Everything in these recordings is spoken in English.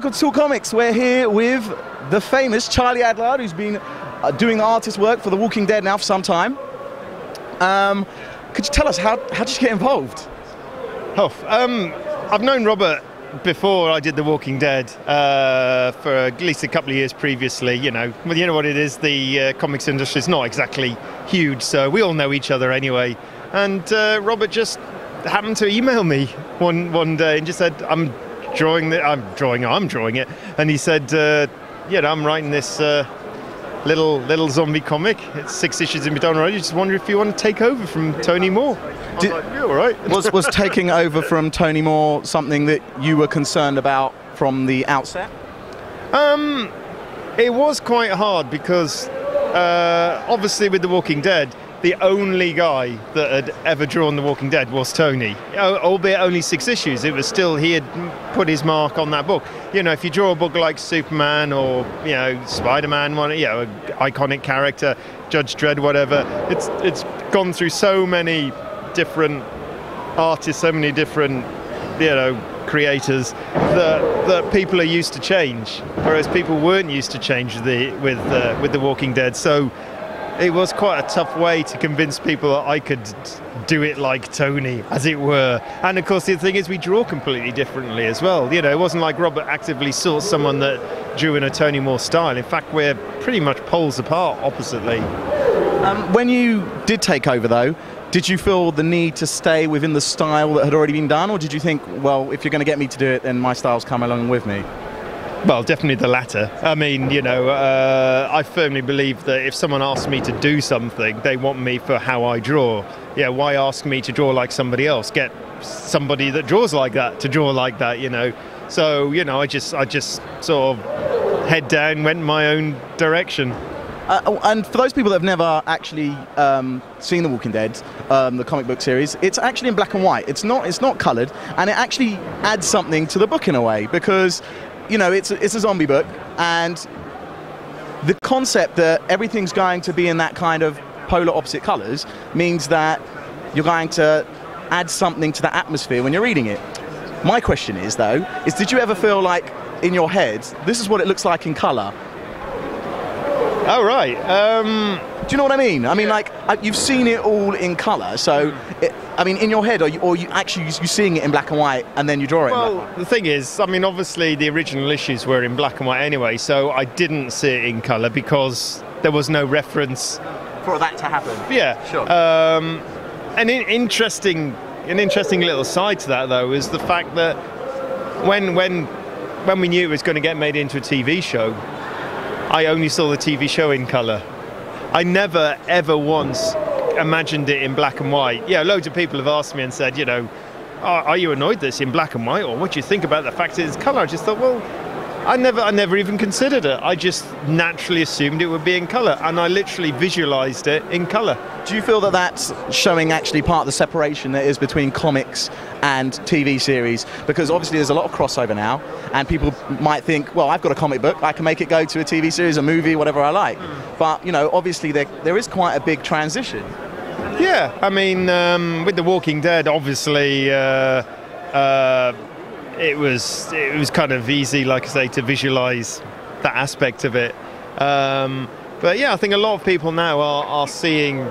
welcome to Talk Comics. We're here with the famous Charlie Adlard, who's been doing artist work for The Walking Dead now for some time. Could you tell us, how did you get involved? I've known Robert before I did The Walking Dead for at least a couple of years previously. You know what it is, the comics industry is not exactly huge, so we all know each other anyway. And Robert just happened to email me one day and just said, I'm drawing it. And he said, I'm writing this little zombie comic. It's 6 issues in done already. Just wonder if you want to take over from Tony Moore. Yeah, all right. Was taking over from Tony Moore something that you were concerned about from the outset? It was quite hard because obviously with The Walking Dead, the only guy that had ever drawn The Walking Dead was Tony, albeit only 6 issues. It was still, he had put his mark on that book. You know, if you draw a book like Superman or, Spider-Man, an iconic character, Judge Dredd, whatever, it's gone through so many different artists, so many different, creators that people are used to change, whereas people weren't used to change with The Walking Dead. So it was quite a tough way to convince people that I could do it like Tony, as it were. And of course, the thing is, we draw completely differently as well. It wasn't like Robert actively sought someone that drew in a Tony Moore style. In fact, we're pretty much poles apart, oppositely. When you did take over, though, did you feel the need to stay within the style that had already been done, or did you think, well, if you're going to get me to do it, then my style's come along with me? Well, definitely the latter. I mean, I firmly believe that if someone asks me to do something, they want me for how I draw. Yeah, why ask me to draw like somebody else? Get somebody that draws like that to draw like that, So, I just sort of head down, went my own direction. And for those people that have never actually seen The Walking Dead, the comic book series, it's actually in black and white. It's not coloured, and it actually adds something to the book in a way, because it's a zombie book, and the concept that everything's going to be in that kind of polar opposite colours means that you're going to add something to the atmosphere when you're reading it. My question is, though, did you ever feel like, in your head, this is what it looks like in colour? Oh, right. Do you know what I mean? I mean, you've seen it all in colour, so, in your head, or you seeing it in black and white, and then you draw it in black and white? The thing is, obviously the original issues were in black and white anyway, so I didn't see it in colour because there was no reference for that to happen. Yeah. Sure. An interesting little side to that, though, is the fact that when we knew it was going to get made into a TV show, I only saw the TV show in colour. I never, ever once imagined it in black and white. Yeah, loads of people have asked me and said, are you annoyed that it's in black and white, or what do you think about the fact that it's colour? I just thought, well, I never even considered it. I just naturally assumed it would be in colour, and I literally visualised it in colour. Do you feel that that's showing actually part of the separation that is between comics and TV series? Because obviously there's a lot of crossover now, and people might think, well, I've got a comic book, I can make it go to a TV series, a movie, whatever I like. But, obviously there is quite a big transition. Yeah, with The Walking Dead, obviously, it was kind of easy, like I say, to visualise that aspect of it. But yeah, I think a lot of people now are seeing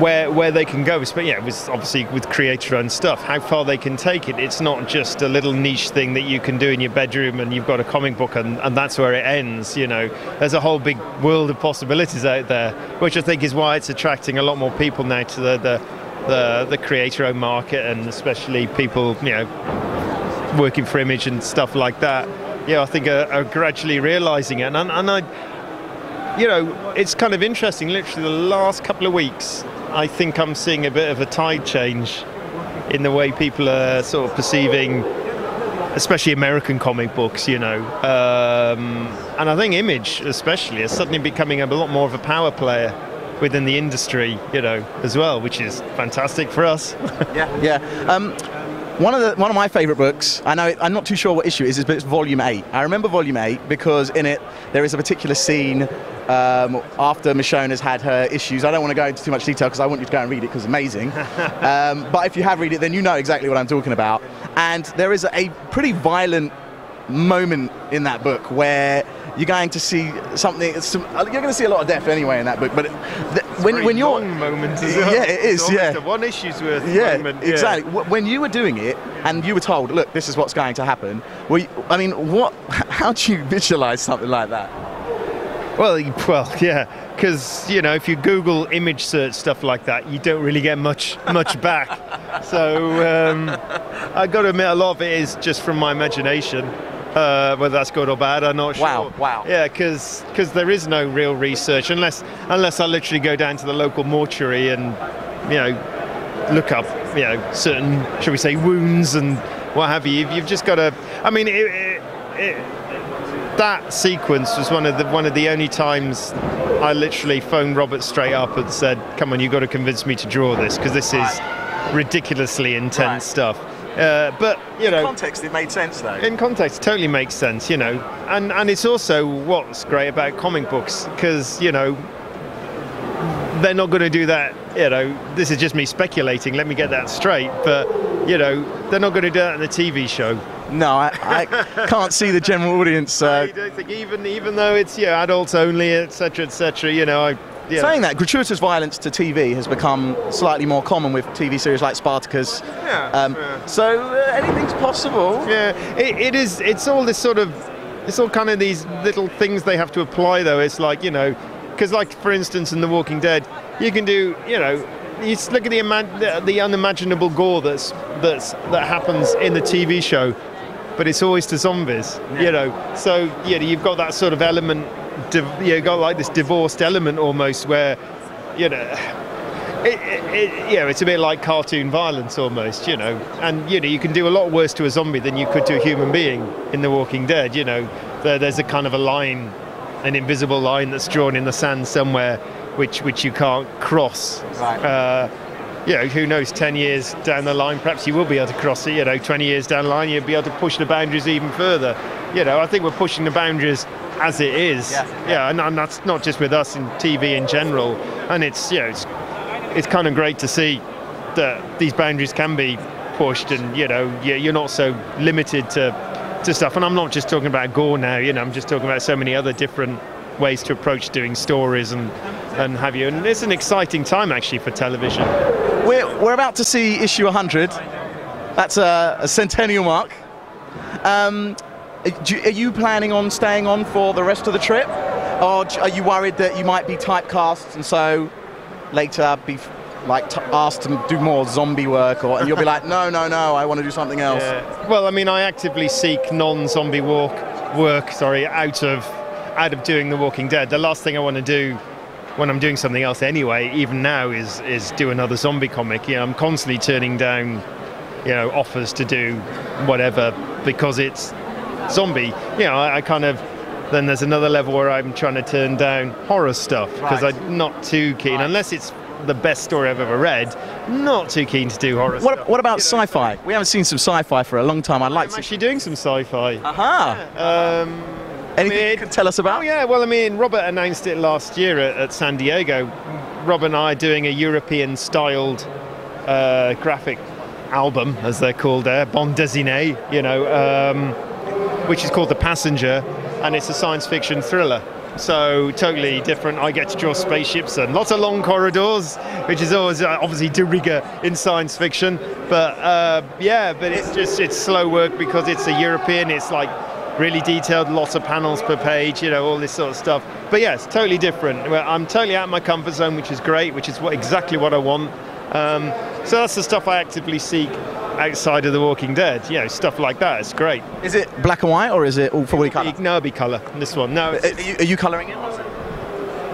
where they can go. But yeah, it was obviously with creator-owned stuff, how far they can take it. It's not just a little niche thing that you can do in your bedroom and you've got a comic book and that's where it ends. There's a whole big world of possibilities out there, which I think is why it's attracting a lot more people now to the creator-owned market, and especially people working for Image and stuff like that. Yeah, I think are gradually realising it, and I, it's kind of interesting. Literally, the last couple of weeks, I think I'm seeing a bit of a tide change in the way people are sort of perceiving, especially American comic books. And I think Image, especially, is suddenly becoming a lot more of a power player within the industry, as well, which is fantastic for us. Yeah. One of my favourite books, I'm not too sure what issue it is, but it's Volume 8. I remember Volume 8 because in it there is a particular scene after Michonne has had her issues. I don't want to go into too much detail because I want you to go and read it because it's amazing. But if you have read it, then you know exactly what I'm talking about. And there is a pretty violent moment in that book where you're going to see something. You're going to see a lot of death anyway in that book. But when you're long moment as well. Yeah, it is. It's one issue's worth. Yeah, moment. exactly. When you were doing it and you were told, look, this is what's going to happen. Well, I mean, how do you visualize something like that? Well, yeah, because if you Google image search stuff like that, you don't really get much back. So I got to admit, a lot of it is just from my imagination. Whether that's good or bad, I'm not sure. Wow. Yeah, because there is no real research unless I literally go down to the local mortuary and look up certain, shall we say, wounds and what have you. You've just got to. I mean, that sequence was one of the only times I literally phoned Robert straight up and said, "Come on, you've got to convince me to draw this because this is ridiculously intense stuff." But in context, it made sense though. In context, it totally makes sense, and it's also what's great about comic books because they're not going to do that. This is just me speculating. Let me get that straight. But they're not going to do that in a TV show. No, I can't see the general audience. I don't think even though it's adults only, etc., etc. Saying that, gratuitous violence to TV has become slightly more common with TV series like Spartacus. So anything's possible. Yeah, it is. It's all this sort of. It's all kind of these little things they have to apply, though. It's like because like for instance in The Walking Dead, you can do you just look at the unimaginable gore that happens in the TV show, but it's always to zombies. So you've got that sort of element. You've got like this divorced element almost where it's a bit like cartoon violence almost, and you can do a lot worse to a zombie than you could to a human being in The Walking Dead. There's a kind of a line, an invisible line that's drawn in the sand somewhere which you can't cross. Right. Who knows, 10 years down the line perhaps you will be able to cross it. 20 years down the line you'll be able to push the boundaries even further. I think we're pushing the boundaries as it is. And that's not just with us in TV in general, and it's kind of great to see that these boundaries can be pushed, and you're not so limited to stuff. And I'm not just talking about gore now, I'm just talking about so many other different ways to approach doing stories and have you, and it's an exciting time actually for television. We're about to see issue 100. That's a centennial mark. Are you planning on staying on for the rest of the trip, or are you worried that you might be typecast and so later be asked to do more zombie work, and you'll be like, no, I want to do something else? Well, I mean, I actively seek non-zombie work out of doing The Walking Dead. The last thing I want to do when I'm doing something else anyway, even now, is do another zombie comic. I'm constantly turning down offers to do whatever because it's zombie. I kind of, then there's another level where I'm trying to turn down horror stuff because I'm not too keen, unless it's the best story I've ever read. Not too keen to do horror stuff. What about sci-fi? We haven't seen some sci-fi for a long time. I'm actually doing some sci-fi. Anything you can tell us about? Oh yeah, well, I mean, Robert announced it last year at San Diego. Rob and I are doing a European-styled graphic album, as they're called there, bande dessinée, which is called The Passenger, and it's a science fiction thriller. So totally different. I get to draw spaceships and lots of long corridors, which is always obviously de rigueur in science fiction. But but it's slow work because it's a European. It's like really detailed, lots of panels per page, all this sort of stuff. But yeah, it's totally different. I'm totally out of my comfort zone, which is great, which is exactly what I want. So that's the stuff I actively seek outside of The Walking Dead. Stuff like that. It's great. Is it black and white or is it all fully colour? No, it'll be colour. This one. No. Are you colouring it?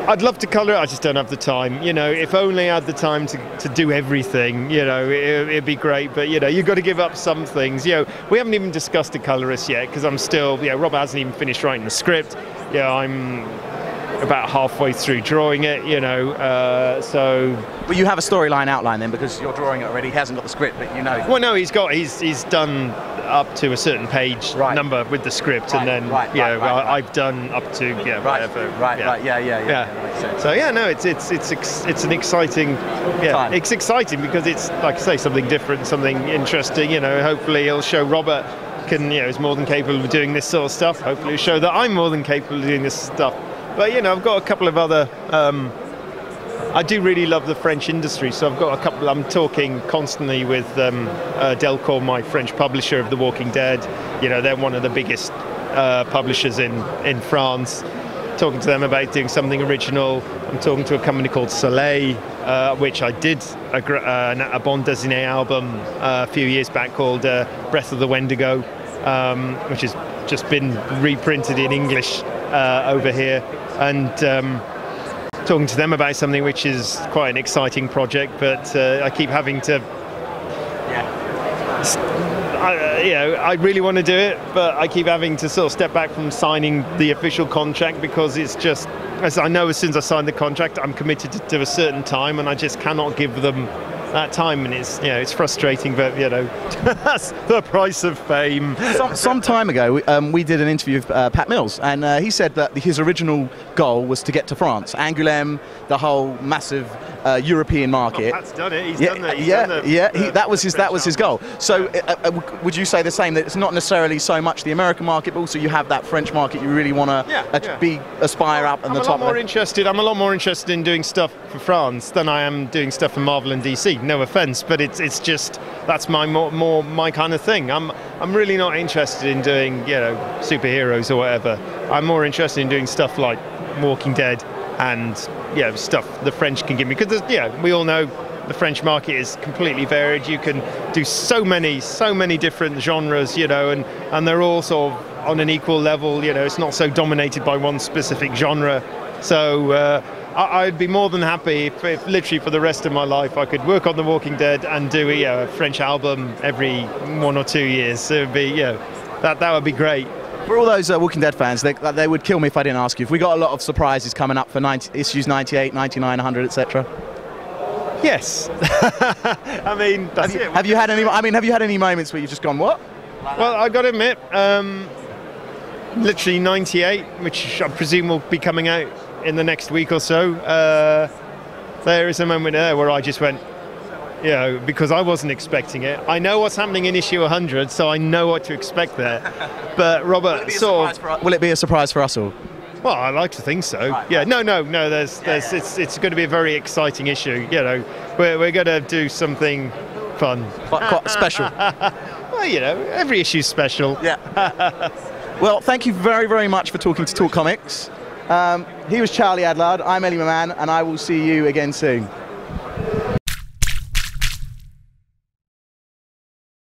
I'd love to colour it. I just don't have the time. If only I had the time to do everything. It'd be great. But you've got to give up some things. We haven't even discussed the colourist yet because I'm still. Rob hasn't even finished writing the script. I'm about halfway through drawing it, you know. But you have a storyline outline then, because you're drawing it already. He hasn't got the script, but you know. Well, no, he's done up to a certain page number with the script, and then I've done up to whatever. Makes sense. So yeah, no, it's an exciting time. It's exciting because it's, like I say, something different, something interesting. You know, hopefully it'll show Robert is more than capable of doing this sort of stuff. Hopefully it'll show that I'm more than capable of doing this stuff. But you know, I've got a couple of other. I do really love the French industry, so I've got a couple. I'm talking constantly with Delcourt, my French publisher of The Walking Dead. You know, they're one of the biggest publishers in France. Talking to them about doing something original. I'm talking to a company called Soleil, which I did a bande dessinée album a few years back called Breath of the Wendigo, which has just been reprinted in English over here, and talking to them about something which is quite an exciting project, but I keep having to I really want to do it, but I keep having to sort of step back from signing the official contract, because it's just, as I know, as soon as I sign the contract, I'm committed to a certain time, and I just cannot give them that time, and it's frustrating, but that's the price of fame. Some time ago, we did an interview with Pat Mills, and he said that his original goal was to get to France, Angoulême, the whole massive European market. Pat's done it. He's done that. That was his goal. So, would you say the same, that it's not necessarily so much the American market, but also you have that French market you really want to aspire up and the top? I'm a lot more interested in doing stuff for France than I am doing stuff for Marvel and DC. No offense, but it's just, that's my more my kind of thing. I'm really not interested in doing superheroes or whatever. I'm more interested in doing stuff like Walking Dead and stuff the French can give me, because we all know the French market is completely varied. You can do so many different genres, and they're all sort of on an equal level. It's not so dominated by one specific genre. So I'd be more than happy if literally for the rest of my life I could work on The Walking Dead and do a French album every 1 or 2 years. It would be that would be great. For all those Walking Dead fans, they would kill me if I didn't ask you. If we got a lot of surprises coming up for issues 98, 99, 100, etc. Yes. I mean, that's it. Have you had any moments where you've just gone, what? Well, I got to admit, literally 98, which I presume will be coming out in the next week or so. There is a moment there where I just went, because I wasn't expecting it. I know what's happening in issue 100, so I know what to expect there. But Robert, will it be a surprise for us all? Well, I like to think so. Right. Yeah, no. It's going to be a very exciting issue. We're going to do something fun, quite special. Well, every issue's special. Yeah. Well, thank you very, very much for talking to Talk Comics. He was Charlie Adlard. I'm Ellie Maman, and I will see you again soon.